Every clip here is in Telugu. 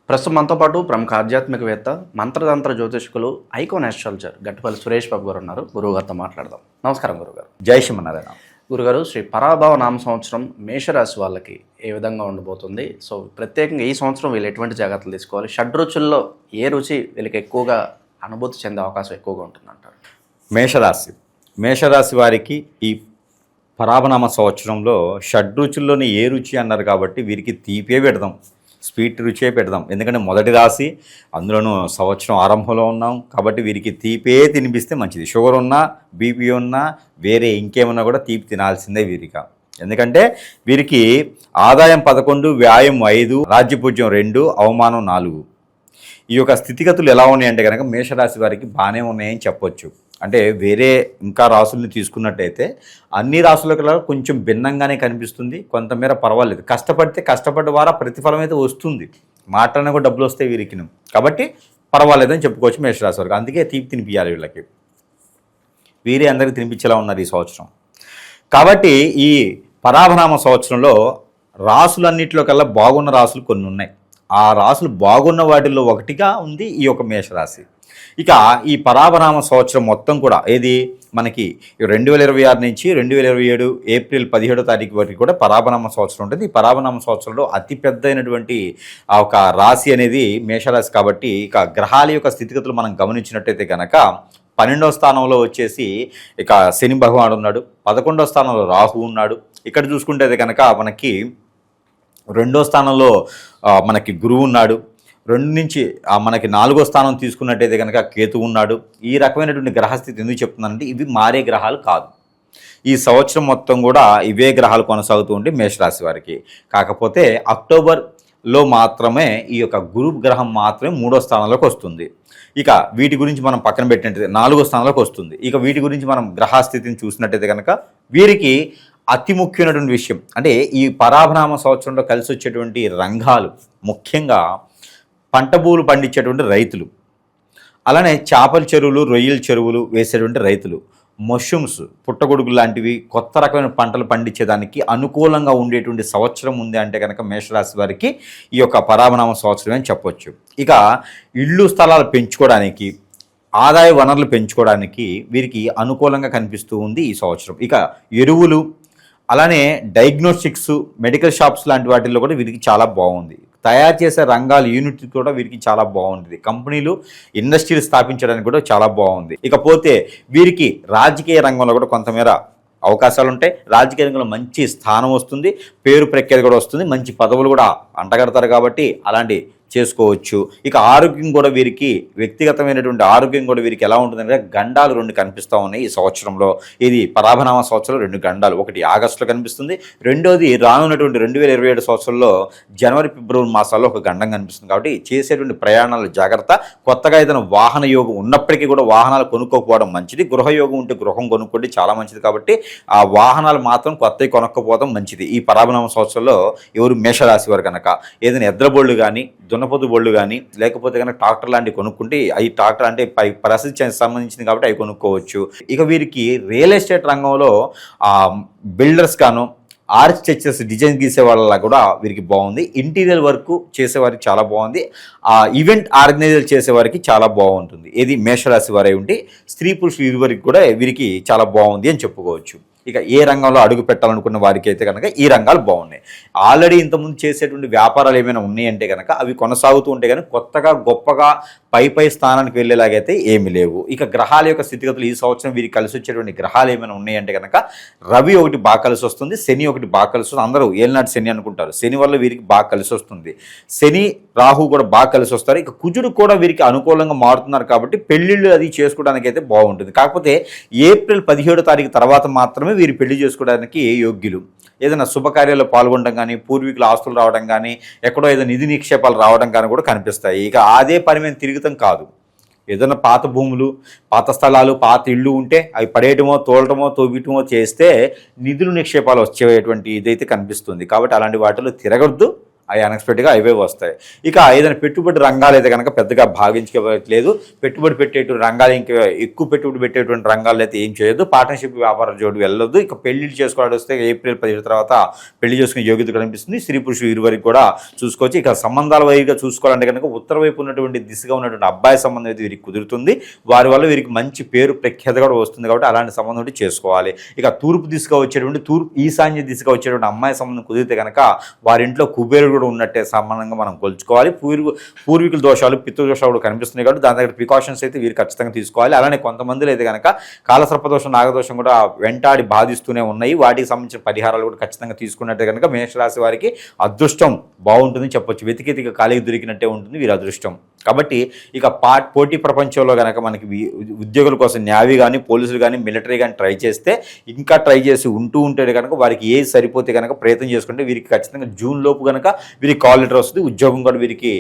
ప్రస్తుతం మనతో పాటు ప్రముఖ ఆధ్యాత్మికవేత్త మంత్రతంత్ర జ్యోతిష్కులు ఐకాన్ ఆస్ట్రాలజర్ గట్టుపల్లి సురేష్ బాబు గారు ఉన్నారు. గురువుగారితో మాట్లాడదాం. నమస్కారం గురుగారు. జై శ్రీమన్నారాయణ. గురుగారు, శ్రీ పరాభవ నామ సంవత్సరం మేషరాశి వాళ్ళకి ఏ విధంగా ఉండబోతుంది? సో ప్రత్యేకంగా ఈ సంవత్సరం వీళ్ళు ఎటువంటి జాగ్రత్తలు తీసుకోవాలి? షడ్రుచుల్లో ఏ రుచి వీళ్ళకి ఎక్కువగా అనుభూతి చెందే అవకాశం ఎక్కువగా ఉంటుందంటారు? మేషరాశి వారికి ఈ పరాభనామ సంవత్సరంలో షడ్రుచుల్లోని ఏ రుచి అన్నారు కాబట్టి వీరికి తీపే పెడదాం, స్వీట్ రుచే పెడదాం. ఎందుకంటే మొదటి రాశి, అందులోనూ సంవత్సరం ఆరంభంలో ఉన్నాం కాబట్టి వీరికి తీపే తినిపిస్తే మంచిది. షుగర్ ఉన్నా, బీపీ ఉన్నా, వేరే ఇంకేమన్నా కూడా తీపి తినాల్సిందే వీరిక. ఎందుకంటే వీరికి ఆదాయం 11, వ్యాయం 5, రాజ్యపూజ్యం 2, అవమానం 4. ఈ యొక్క స్థితిగతులు ఎలా ఉన్నాయంటే కనుక మేషరాశి వారికి బాగానే ఉన్నాయని చెప్పొచ్చు. అంటే వేరే ఇంకా రాసుల్ని తీసుకున్నట్టయితే అన్ని రాసుల కల్లా కొంచెం భిన్నంగానే కనిపిస్తుంది. కొంతమేర పర్వాలేదు, కష్టపడితే కష్టపడ్డ వారా ప్రతిఫలం అయితే వస్తుంది. మాట్లాడినా కూడా డబ్బులు వస్తాయి వీరికి, కాబట్టి పర్వాలేదని చెప్పుకోవచ్చు మేషరాశి వారికి. అందుకే తీపి తినిపించాలి వీళ్ళకి. వీరే అందరికీ తినిపించేలా ఉన్నారు ఈ సంవత్సరం. కాబట్టి ఈ పరాభనామ సంవత్సరంలో రాసులన్నింటిలో కల్లా బాగున్న రాసులు కొన్ని ఉన్నాయి. ఆ రాసులు బాగున్న వాటిల్లో ఒకటిగా ఉంది ఈ యొక్క మేషరాశి. ఇక ఈ పరాభనామ సంవత్సరం మొత్తం కూడా ఏది మనకి 2026 నుంచి 2027 ఏప్రిల్ 17వ తారీఖు వరకు కూడా పరాభనామ సంవత్సరం ఉంటుంది. ఈ పరాభనామ సంవత్సరంలో అతిపెద్దైనటువంటి ఆ ఒక రాశి అనేది మేషరాశి. కాబట్టి ఇక గ్రహాల యొక్క స్థితిగతులు మనం గమనించినట్టయితే కనుక 12వ స్థానంలో వచ్చేసి ఇక శని భగవానుడు ఉన్నాడు. 11వ స్థానంలో రాహు ఉన్నాడు. ఇక్కడ చూసుకుంటే కనుక మనకి 2వ స్థానంలో మనకి గురువు ఉన్నాడు. 2 నుంచి మనకి 4వ స్థానం తీసుకున్నట్టయితే కనుక కేతు ఉన్నాడు. ఈ రకమైనటువంటి గ్రహస్థితి ఎందుకు చెప్తున్నానంటే ఇవి మారే గ్రహాలు కాదు. ఈ సంవత్సరం మొత్తం కూడా ఇవే గ్రహాలు కొనసాగుతూ ఉంటే మేషరాశి వారికి. కాకపోతే అక్టోబర్లో మాత్రమే ఈ యొక్క గురు గ్రహం మాత్రమే 3వ స్థానంలోకి వస్తుంది. ఇక వీటి గురించి మనం పక్కన పెట్టినట్టయితే 4వ స్థానంలోకి వస్తుంది. ఇక వీటి గురించి మనం గ్రహస్థితిని చూసినట్టయితే కనుక వీరికి అతి ముఖ్యమైనటువంటి విషయం అంటే ఈ పరాభనామ సంవత్సరంలో కలిసి వచ్చేటువంటి రంగాలు ముఖ్యంగా పంట భూములు పండించేటువంటి రైతులు, అలానే చేపల చెరువులు, రొయ్యల చెరువులు వేసేటువంటి రైతులు, మష్రూమ్స్, పుట్టగొడుగులు లాంటివి కొత్త రకమైన పంటలు పండించేదానికి అనుకూలంగా ఉండేటువంటి సంవత్సరం ఉంది అంటే కనుక మేషరాశి వారికి ఈ యొక్క పరాభనామ సంవత్సరం అని చెప్పొచ్చు. ఇక ఇళ్ళు స్థలాలు పెంచుకోవడానికి, ఆదాయ వనరులు పెంచుకోవడానికి వీరికి అనుకూలంగా కనిపిస్తూ ఉంది ఈ సంవత్సరం. ఇక ఎరువులు, అలానే డయాగ్నోస్టిక్స్, మెడికల్ షాప్స్ లాంటి వాటిల్లో కూడా వీరికి చాలా బాగుంది. తయారు చేసే రంగాలు యూనిట్ కూడా వీరికి చాలా బాగుంటుంది. కంపెనీలు, ఇండస్ట్రీలు స్థాపించడానికి కూడా చాలా బాగుంది. ఇకపోతే వీరికి రాజకీయ రంగంలో కూడా కొంతమేర అవకాశాలు ఉంటాయి. రాజకీయ రంగంలో మంచి స్థానం వస్తుంది, పేరు ప్రఖ్యాతి కూడా వస్తుంది, మంచి పదవులు కూడా అంటగడతారు కాబట్టి అలాంటి చేసుకోవచ్చు. ఇక ఆరోగ్యం కూడా వీరికి, వ్యక్తిగతమైనటువంటి ఆరోగ్యం కూడా వీరికి ఎలా ఉంటుందంటే గండాలు 2 కనిపిస్తూ ఉన్నాయి ఈ సంవత్సరంలో. ఇది పరాభనామ సంవత్సరంలో 2 గండాలు, ఒకటి ఆగస్టులో కనిపిస్తుంది, రెండోది రానున్నటువంటి 2027 సంవత్సరంలో జనవరి, ఫిబ్రవరి మాసాల్లో ఒక గండం కనిపిస్తుంది. కాబట్టి చేసేటువంటి ప్రయాణాలు జాగ్రత్త. కొత్తగా ఏదైనా వాహన యోగం ఉన్నప్పటికీ కూడా వాహనాలు కొనుక్కోకపోవడం మంచిది. గృహయోగం ఉంటే గృహం కొనుక్కోండి, చాలా మంచిది. కాబట్టి ఆ వాహనాలు మాత్రం కొత్తవి కొనుక్కోపోవడం మంచిది ఈ పరాభనామ సంవత్సరంలో. ఎవరు మేషరాశి వారు కనుక ఏదైనా ఎద్రబోళ్ళు కానీ, దున్నపోతు బొళ్ళు కానీ, లేకపోతే కనుక ట్రాక్టర్ లాంటివి కొనుక్కుంటే అవి ట్రాక్టర్ అంటే పరిస్థితికి సంబంధించింది కాబట్టి అవి కొనుక్కోవచ్చు. ఇక వీరికి రియల్ ఎస్టేట్ రంగంలో బిల్డర్స్ గాను, ఆర్కిటెక్చర్స్, డిజైన్ గీసే వాళ్ళ కూడా వీరికి బాగుంది. ఇంటీరియర్ వర్క్ చేసేవారికి చాలా బాగుంది. ఈవెంట్ ఆర్గనైజర్ చేసేవారికి చాలా బాగుంటుంది. ఇది మేషరాశి వారే ఉండి స్త్రీ పురుషులు ఇరువురికి కూడా వీరికి చాలా బాగుంది అని చెప్పుకోవచ్చు. ఇక ఏ రంగంలో అడుగు పెట్టాలనుకున్న వారికి అయితే కనుక ఈ రంగాలు బాగున్నాయి. ఆల్రెడీ ఇంతకుముందు చేసేటువంటి వ్యాపారాలు ఏమైనా ఉన్నాయంటే కనుక అవి కొనసాగుతూ ఉంటే కానీ కొత్తగా గొప్పగా పై స్థానానికి వెళ్ళేలాగైతే ఏమీ లేవు. ఇక గ్రహాల యొక్క స్థితిగతులు ఈ సంవత్సరం వీరికి కలిసి వచ్చేటువంటి గ్రహాలు ఏమైనా ఉన్నాయంటే కనుక రవి ఒకటి బాగా కలిసి వస్తుంది, శని ఒకటి బాగా కలిసి వస్తుంది. అందరూ ఏలినాటి శని అనుకుంటారు, శని వల్ల వీరికి బాగా కలిసి వస్తుంది. శని, రాహు కూడా బాగా కలిసి వస్తారు. ఇక కుజుడు కూడా వీరికి అనుకూలంగా మారుతున్నారు కాబట్టి పెళ్లిళ్ళు అది చేసుకోవడానికి అయితే బాగుంటుంది. కాకపోతే ఏప్రిల్ 17వ తారీఖు తర్వాత మాత్రమే వీరు పెళ్లి చేసుకోవడానికి యోగ్యులు. ఏదైనా శుభకార్యాల్లో పాల్గొనడం కానీ, పూర్వీకుల ఆస్తులు రావడం కానీ, ఎక్కడో ఏదైనా నిధి నిక్షేపాలు రావడం కానీ కూడా కనిపిస్తాయి. ఇక అదే పని మీద తిరుగుతాం కాదు. ఏదైనా పాత భూములు, పాత స్థలాలు, పాత ఇళ్ళు ఉంటే అవి పడేయటమో, తోలటమో, తోవిటమో చేస్తే నిధులు నిక్షేపాలు వచ్చేటువంటి ఇదైతే కనిపిస్తుంది. కాబట్టి అలాంటి వాటిలో తిరగొద్దు, అవి అన్ఎక్స్పెక్టెడ్గా అవే వస్తాయి. ఇక ఏదైనా పెట్టుబడి రంగాలు అయితే కనుక పెద్దగా భావించలేదు. పెట్టుబడి పెట్టేటువంటి రంగాలు ఇంకా ఎక్కువ పెట్టుబడి పెట్టేటువంటి రంగాలు అయితే ఏం చేయొద్దు. పార్ట్నర్షిప్ వ్యాపారం జోడు వెళ్ళొద్దు. ఇక పెళ్లిళ్ళు చేసుకోవాల్సి వస్తే ఏప్రిల్ 17 తర్వాత పెళ్లి చేసుకునే యోగ్యత కనిపిస్తుంది. స్త్రీ పురుషులు ఇరువరికి కూడా చూసుకోవచ్చు. ఇక సంబంధాల వైపుగా చూసుకోవాలంటే కనుక ఉత్తర వైపు ఉన్నటువంటి దిశగా ఉన్నటువంటి అబ్బాయి సంబంధం అయితే వీరికి కుదురుతుంది. వారి వల్ల వీరికి మంచి పేరు ప్రఖ్యాత కూడా వస్తుంది కాబట్టి అలాంటి సంబంధం ఒకటి చేసుకోవాలి. ఇక తూర్పు దిశగా వచ్చేటువంటి ఈశాన్య దిశగా వచ్చేటువంటి అమ్మాయి సంబంధం కుదిరితే కనుక వారింట్లో కుబేరుడు కూడా ఉన్నట్టే సంబంధంగా మనం కొలుచుకోవాలి. పూర్వీకుల దోషాలు పితృదోషాలు కూడా కనిపిస్తున్నాయి కాబట్టి దాని దగ్గర ప్రికాషన్స్ అయితే వీరు ఖచ్చితంగా తీసుకోవాలి. అలానే కొంతమందిలో అయితే కనుక కాలసర్పదోషం నాగదోషం కూడా వెంటాడి బాధిస్తూనే ఉన్నాయి. వాటికి సంబంధించిన పరిహారాలు కూడా ఖచ్చితంగా తీసుకున్నట్టే కనుక మేషరాశి వారికి అదృష్టం బాగుంటుందని చెప్పొచ్చు. వెతికి ఖాళీకి దొరికినట్టే ఉంటుంది వీరి అదృష్టం. కాబట్టి ఇక పోటీ ప్రపంచంలో కనుక మనకి ఉద్యోగుల కోసం న్యావీ కానీ పోలీసులు కానీ మిలిటరీ కానీ ట్రై చేస్తే ఇంకా ట్రై చేసి ఉంటే కనుక వారికి ఏది సరిపోతే కనుక ప్రయత్నం చేసుకుంటే వీరికి ఖచ్చితంగా జూన్ లోపు కనుక వీరికి కాల్ లెటర్ వస్తుంది. ఉద్యోగం కూడా వీరికి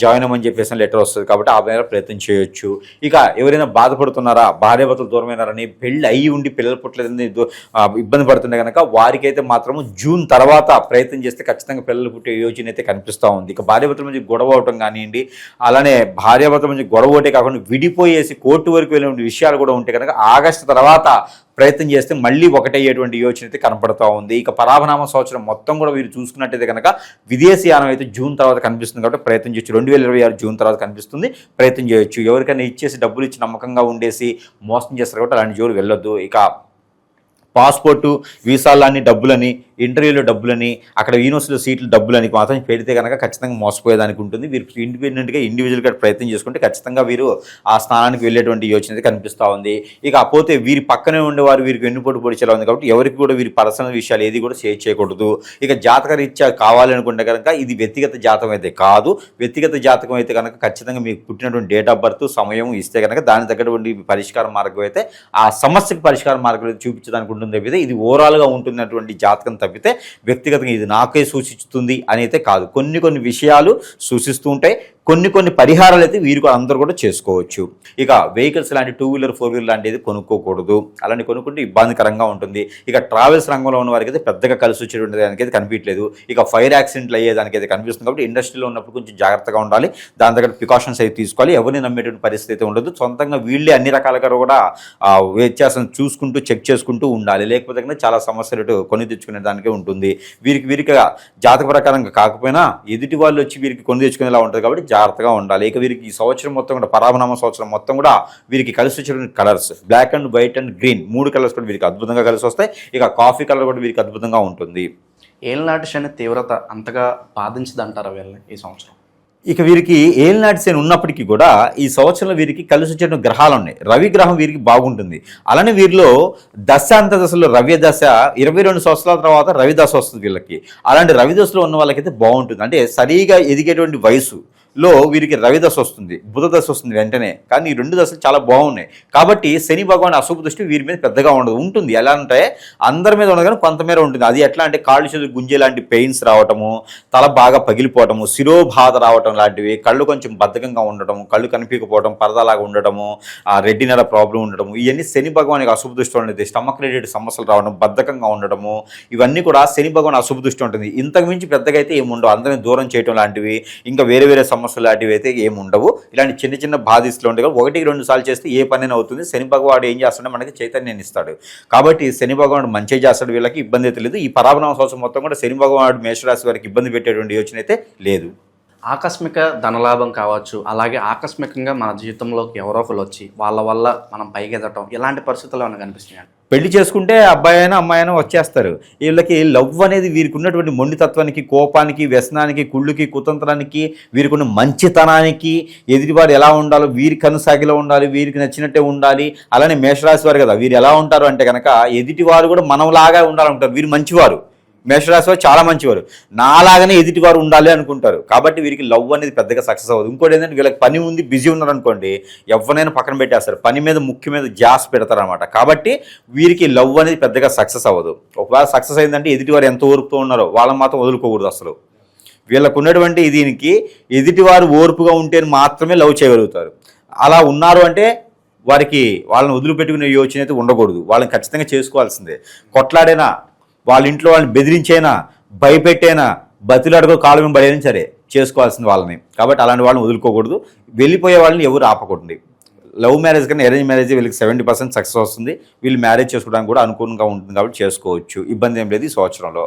జాయిన్ అవ్వమని చెప్పేసి లెటర్ వస్తుంది కాబట్టి ఆ మేర ప్రయత్నం చేయొచ్చు. ఇక ఎవరైనా బాధపడుతున్నారా, భార్యాభర్తలు దూరమైనారని, పెళ్ళి అయ్యి ఉండి పిల్లలు పుట్టలేదని ఇబ్బంది పడుతుంటే కనుక వారికైతే మాత్రము జూన్ తర్వాత ప్రయత్నం చేస్తే ఖచ్చితంగా పిల్లలు పుట్టే యోచన అయితే కనిపిస్తూ ఉంది. ఇక భార్యాభర్తల మధ్య గొడవ అవటం కానివ్వండి, అలానే భార్యాభర్తల మధ్య గొడవ ఒకటే కాకుండా విడిపోయేసి కోర్టు వరకు వెళ్ళే విషయాలు కూడా ఉంటే కనుక ఆగస్టు తర్వాత ప్రయత్నం చేస్తే మళ్ళీ ఒకటయ్యేటువంటి యోచన అయితే కనపడుతూ ఉంది. ఇక పరాభనామ సంవత్సరం మొత్తం కూడా వీరు చూసుకున్నట్టయితే కనుక విదేశీయానం అయితే జూన్ తర్వాత కనిపిస్తుంది కాబట్టి ప్రయత్నం చేయొచ్చు. 2026 జూన్ తర్వాత కనిపిస్తుంది, ప్రయత్నం చేయొచ్చు. ఎవరికైనా ఇచ్చేసి డబ్బులు ఇచ్చి నమ్మకంగా ఉండేసి మోసం చేస్తారు కాబట్టి అలాంటి జోరు వెళ్ళొద్దు. ఇక పాస్పోర్టు వీసాలని డబ్బులని, ఇంటర్వ్యూలో డబ్బులని, అక్కడ యూనివర్సిటీలో సీట్లు డబ్బులని మాత్రం పెడితే కనుక ఖచ్చితంగా మోసపోయేదానికి ఉంటుంది. వీరు ఇండిపెండెంట్గా ఇండివిజువల్గా ప్రయత్నం చేసుకుంటే ఖచ్చితంగా వీరు ఆ స్థానానికి వెళ్ళేటువంటి యోచన కనిపిస్తూ ఉంది. ఇక పోతే వీరి పక్కనే ఉండేవారు వీరికి వెన్నుపోటు పొడిచేలా ఉంది కాబట్టి ఎవరికి కూడా వీరి పర్సనల్ విషయాలు ఏది కూడా షేర్ చేయకూడదు. ఇక జాతక రీత్యా కావాలనుకుంటే కనుక ఇది వ్యక్తిగత జాతకం అయితే కాదు. వ్యక్తిగత జాతకం అయితే కనుక ఖచ్చితంగా మీకు పుట్టినటువంటి డేట్ ఆఫ్ బర్త్ సమయం ఇస్తే కనుక దాని తగ్గటువంటి పరిష్కార మార్గం అయితే ఆ సమస్యకు పరిష్కార మార్గం అయితే చూపించడానికి ఉంటుంది తప్పితే ఇది ఓవరాల్గా ఉంటున్నటువంటి జాతకం తప్పితే వ్యక్తిగతంగా ఇది నాకే సూచిస్తుంది అని అయితే కాదు. కొన్ని విషయాలు సూచిస్తూ ఉంటాయి, కొన్ని పరిహారాలు అయితే వీరు కూడా అందరూ కూడా చేసుకోవచ్చు. ఇక వెహికల్స్ లాంటి 2 వీలర్ 4 వీలర్ లాంటిది కొనుక్కోకూడదు. అలాంటి కొనుక్కుంటే ఇబ్బందికరంగా ఉంటుంది. ఇక ట్రావెల్స్ రంగంలో ఉన్న వారికి అయితే పెద్దగా కలిసి వచ్చేటువంటి దానికైతే కనిపించలేదు. ఇక ఫైర్ యాక్సిడెంట్లు అయ్యేదానికి అయితే కనిపిస్తుంది కాబట్టి ఇండస్ట్రీలో ఉన్నప్పుడు కొంచెం జాగ్రత్తగా ఉండాలి. దాని దగ్గర ప్రికాషన్స్ అయితే తీసుకోవాలి. ఎవరిని నమ్మేటువంటి పరిస్థితి అయితే ఉండదు. సొంతంగా వీళ్ళే అన్ని రకాలుగా కూడా వ్యత్యాసం చూసుకుంటూ చెక్ చేసుకుంటూ ఉండాలి. లేకపోతే కనుక చాలా సమస్యలు కొని తెచ్చుకునే దానికే ఉంటుంది. వీరికి జాతక ప్రకారంగా కాకపోయినా ఎదుటి వాళ్ళు వచ్చి వీరికి కొని తెచ్చుకునేలా ఉంటుంది కాబట్టి జాగ్రత్తగా ఉండాలి. ఇక వీరికి ఈ సంవత్సరం మొత్తం కూడా పరాభనామ సంవత్సరం మొత్తం కూడా వీరికి కలిసి వచ్చిన colours black and white and green 3 colours కూడా వీరికి అద్భుతంగా కలిసి వస్తాయి. ఇక కాఫీ కలర్ కూడా వీరికి అద్భుతంగా ఉంటుంది. ఏళ్ళనాటి శని తీవ్రత అంతగా బాధించదంటారా వీళ్ళని ఈ సంవత్సరం? ఇక వీరికి ఏలినాటి శని ఉన్నప్పటికీ కూడా ఈ సంవత్సరంలో వీరికి కలిసి వచ్చే గ్రహాలు ఉన్నాయి. రవి గ్రహం వీరికి బాగుంటుంది. అలానే వీరిలో దశాంత దశలో రవి దశ 22 సంవత్సరాల తర్వాత రవి దశ వస్తుంది వీళ్ళకి. అలాంటి రవి దశలో ఉన్న వాళ్ళకైతే బాగుంటుంది. అంటే సరిగా ఎదిగేటువంటి వయసులో వీరికి రవి దశ వస్తుంది, బుధ దశ వస్తుంది వెంటనే. కానీ ఈ 2 దశలు చాలా బాగున్నాయి కాబట్టి శని భగవాన్ అశుభ దృష్టి వీరి మీద పెద్దగా ఉండదు. ఉంటుంది ఎలా అంటే అందరి మీద ఉండదు కానీ కొంతమేర ఉంటుంది. అది ఎట్లా అంటే కాళ్ళు చేతులు గుంజే లాంటి పెయిన్స్ రావటము, తల బాగా పగిలిపోవటము, శిరోబాధ రావటం లాంటివి, కళ్ళు కొంచెం బద్ధకంగా ఉండటము, కళ్ళు కనిపించకపోవడం, పరదాలాగా ఉండటము, రెడ్డినర ప్రాబ్లం ఉండటము, ఇవన్నీ శని భగవానికి అశుభ దృష్టి ఉంటుంది. స్టమక్ రిలేటెడ్ సమస్యలు రావడం, బద్ధకంగా ఉండటము, ఇవన్నీ కూడా శని భగవాన్ అశుభ దృష్టి ఉంటుంది. ఇంతకు మించి పెద్దగా అయితే ఏముండవు. అందరినీ దూరం చేయటం లాంటివి, ఇంకా వేరే సమస్యలు లాంటివి అయితే ఏమి ఉండవు. ఇలాంటి చిన్న బాధిస్తులు ఉంటాయి. 1-2 సార్లు చేస్తే ఏ పని అవుతుంది. శని భగవాడు ఏం చేస్తాడో మనకి చైతన్యాన్ని ఇస్తాడు కాబట్టి శని భగవాడు మంచి చేస్తాడు. వీళ్ళకి ఇబ్బంది అయితే లేదు. ఈ పరాభనామ సంవత్సరం మొత్తం కూడా శని భగవాడు మేషరాశి వారికి ఇబ్బంది పెట్టేటువంటి యోచన అయితే లేదు. ఆకస్మిక ధనలాభం కావచ్చు, అలాగే ఆకస్మికంగా మన జీవితంలోకి ఎవరో ఒకరు వచ్చి వాళ్ళ వల్ల మనం పైకి ఎదగటం, ఇలాంటి పరిస్థితులు ఏమైనా కనిపిస్తున్నాయి? పెళ్లి చేసుకుంటే అబ్బాయి అయినా అమ్మాయి అయినా వచ్చేస్తారు. వీళ్ళకి లవ్ అనేది వీరికి ఉన్నటువంటి మొండితత్వానికి, కోపానికి, వ్యసనానికి, కుళ్ళుకి, కుతంత్రానికి, వీరికి ఉన్న మంచితనానికి, ఎదుటివారు ఎలా ఉండాలో వీరి కనుసాగిలో ఉండాలి, వీరికి నచ్చినట్టే ఉండాలి. అలానే మేషరాశి వారు కదా, వీరు ఎలా ఉంటారు అంటే కనుక ఎదుటివారు కూడా మనలాగా ఉండాలంటారు. వీరు మంచివారు, మేషరాశి వారు చాలా మంచివారు, నాలాగానే ఎదుటివారు ఉండాలి అనుకుంటారు. కాబట్టి వీరికి లవ్ అనేది పెద్దగా సక్సెస్ అవ్వదు. ఇంకోటి ఏంటంటే వీళ్ళకి పని ఉంది, బిజీ ఉన్నారనుకోండి, ఎవరినైనా పక్కన పెట్టేస్తారు, పని మీద ముఖ్య మీద జాస్ పెడతారనమాట. కాబట్టి వీరికి లవ్ అనేది పెద్దగా సక్సెస్ అవ్వదు. ఒకవేళ సక్సెస్ అయిందంటే ఎదుటివారు ఎంత ఓర్పుతో ఉన్నారో వాళ్ళని మాత్రం వదులుకోకూడదు అసలు. వీళ్ళకు ఉన్నటువంటి దీనికి ఎదుటివారు ఓర్పుగా ఉంటే మాత్రమే లవ్ చేయగలుగుతారు. అలా ఉన్నారు అంటే వారికి వాళ్ళని వదిలిపెట్టుకునే యోచన అయితే ఉండకూడదు. వాళ్ళని ఖచ్చితంగా చేసుకోవాల్సిందే. కొట్లాడైనా, వాళ్ళ ఇంట్లో వాళ్ళని బెదిరించైనా, భయపెట్టైనా, బతిలాడుకో కాలు మీద పడేదని సరే చేసుకోవాల్సిన వాళ్ళని. కాబట్టి అలాంటి వాళ్ళని వదులుకోకూడదు. వెళ్ళిపోయే వాళ్ళని ఎవరు ఆపకూడదు. లవ్ మ్యారేజ్ కన్నా అరేంజ్ మ్యారేజ్ వీళ్ళకి 70% సక్సెస్ వస్తుంది. వీళ్ళు మ్యారేజ్ చేసుకోవడానికి కూడా అనుకూలంగా ఉంటుంది కాబట్టి చేసుకోవచ్చు, ఇబ్బంది ఏం లేదు ఈ సంవత్సరంలో.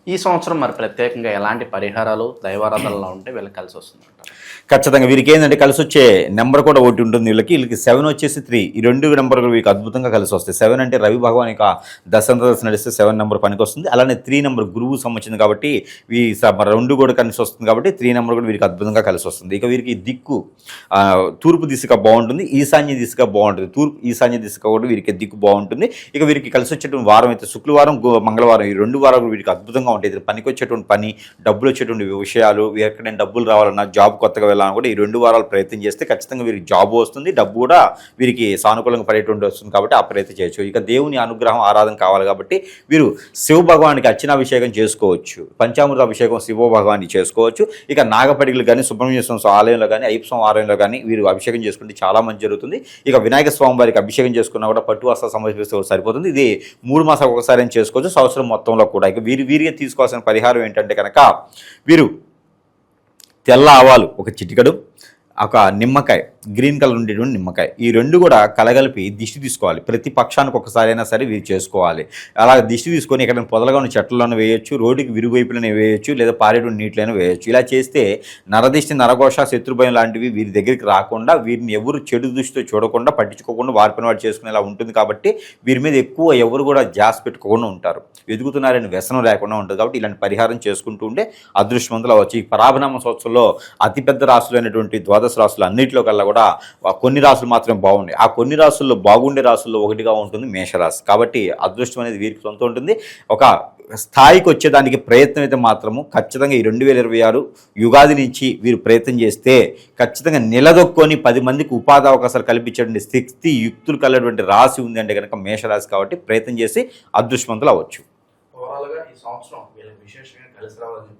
ఈ సంవత్సరం మరి ప్రత్యేకంగా ఎలాంటి పరిహారాలు దైవారాధనలో ఉంటే వీళ్ళకి కలిసి వస్తుందంట? ఖచ్చితంగా వీరికి ఏంటంటే కలిసి వచ్చే నెంబర్ కూడా ఒకటి ఉంటుంది. వీళ్ళకి 7 వచ్చేసి 3, ఈ 2 నెంబర్లు వీరికి అద్భుతంగా కలిసి వస్తాయి. 7 అంటే రవి భగవాన్ యొక్క దశ నడిస్తే 7 నెంబర్ పనికి వస్తుంది. అలానే 3 నెంబర్ గురువు సంబంధించింది కాబట్టి 2 కూడా కలిసి వస్తుంది కాబట్టి 3 నెంబర్ కూడా వీరికి అద్భుతంగా కలిసి వస్తుంది. ఇక వీరికి దిక్కు తూర్పు దిశగా బాగుంటుంది, ఈశాన్య దిశగా బాగుంటుంది. తూర్పు ఈశాన్య దిశగా కూడా వీరికి దిక్కు బాగుంటుంది. ఇక వీరికి కలిసి వచ్చేటువంటి వారం అయితే శుక్రవారం, మంగళవారం, ఈ 2 వారాలు వీరికి అద్భుతంగా ఉంటాయి. పనికి వచ్చేటువంటి పని, డబ్బులు వచ్చేటువంటి విషయాలు, ఎక్కడైనా డబ్బులు రావాలన్నా, జాబ్ కొత్తగా వెళ్ళాలన్నా కూడా ఈ 2 వారాలు ప్రయత్నం చేస్తే ఖచ్చితంగా వీరికి జాబ్ వస్తుంది, డబ్బు కూడా వీరికి సానుకూలంగా పడేటువంటి వస్తుంది కాబట్టి ఆ ప్రయత్నం చేయొచ్చు. ఇక దేవుని అనుగ్రహం ఆరాధన కావాలి కాబట్టి వీరు శివ భగవానికి అర్చనాభిషేకం చేసుకోవచ్చు, పంచామృత అభిషేకం శివ భగవానికి చేసుకోవచ్చు. ఇక నాగపడిగలు కానీ, సుబ్రహ్మణ్య స్వామి ఆలయంలో కానీ, అయ్యప్ప స్వామి ఆలయంలో కానీ వీరు అభిషేకం చేసుకుంటే చాలా మంచి జరుగుతుంది. ఇక వినాయక స్వామి వారికి అభిషేకం చేసుకున్నా కూడా పట్టు వస్త్ర సమర్పిస్తే సరిపోతుంది. ఇది 3 మాసాలకు ఒకసారి చేసుకోవచ్చు, సంవత్సరం మొత్తంలో కూడా. ఇక వీరిగా తీసుకోవాల్సిన పరిహారం ఏంటంటే కనుక వీరు తెల్ల ఆవాలు ఒక చిటికెడు, ఒక నిమ్మకాయ, గ్రీన్ కలర్ ఉండేటువంటి నిమ్మకాయ, ఈ 2 కూడా కలగలిపి దిష్టి తీసుకోవాలి. ప్రతి పక్షానికి ఒకసారి అయినా సరే వీరు చేసుకోవాలి. అలా దిష్టి తీసుకొని ఎక్కడ పొదలుగా ఉన్న చెట్లలోనే వేయొచ్చు, రోడ్డుకి విరువైపులనే వేయొచ్చు, లేదా పారేటువంటి నీటిలోనే వేయొచ్చు. ఇలా చేస్తే నరదిష్టి, నరఘోష, శత్రుభయం లాంటివి వీరి దగ్గరికి రాకుండా, వీరిని ఎవరు చెడు దృష్టితో చూడకుండా, పట్టించుకోకుండా వారిపైన వాడు చేసుకునేలా ఉంటుంది. కాబట్టి వీరి మీద ఎక్కువ ఎవరు కూడా జాస్ పెట్టుకోకుండా ఉంటారు, వెతుకుతున్నారని వ్యసనం లేకుండా ఉంటుంది. కాబట్టి ఇలాంటి పరిహారం చేసుకుంటూ ఉంటే అదృష్టవంతులు అవ్వచ్చు. ఈ పరాభనామ సంవత్సరంలో అతిపెద్ద రాశులు అయినటువంటి ద్వాదశ రాశులు అన్నింటిలో కల్లా కూడా కొన్ని రాశులు మాత్రమే బాగున్నాయి. ఆ కొన్ని రాశుల్లో బాగుండే రాశుల్లో ఒకటిగా ఉంటుంది మేషరాశి. కాబట్టి అదృష్టం అనేది వీరికి సొంతం ఉంటుంది. ఒక స్థాయికి వచ్చేదానికి ప్రయత్నం అయితే మాత్రము ఖచ్చితంగా ఈ 2026 యుగాది నుంచి వీరు ప్రయత్నం చేస్తే ఖచ్చితంగా నిలదొక్కొని 10 మందికి ఉపాధి అవకాశాలు కల్పించేటువంటి శక్తి, యుక్తులు కలిగినటువంటి రాశి ఉంది అంటే కనుక మేషరాశి. కాబట్టి ప్రయత్నం చేసి అదృష్టవంతులు అవ్వచ్చు. ఓవరాల్గా ఈ సంవత్సరం వీళ్ళకి విశేషంగా కలిసి రావాలని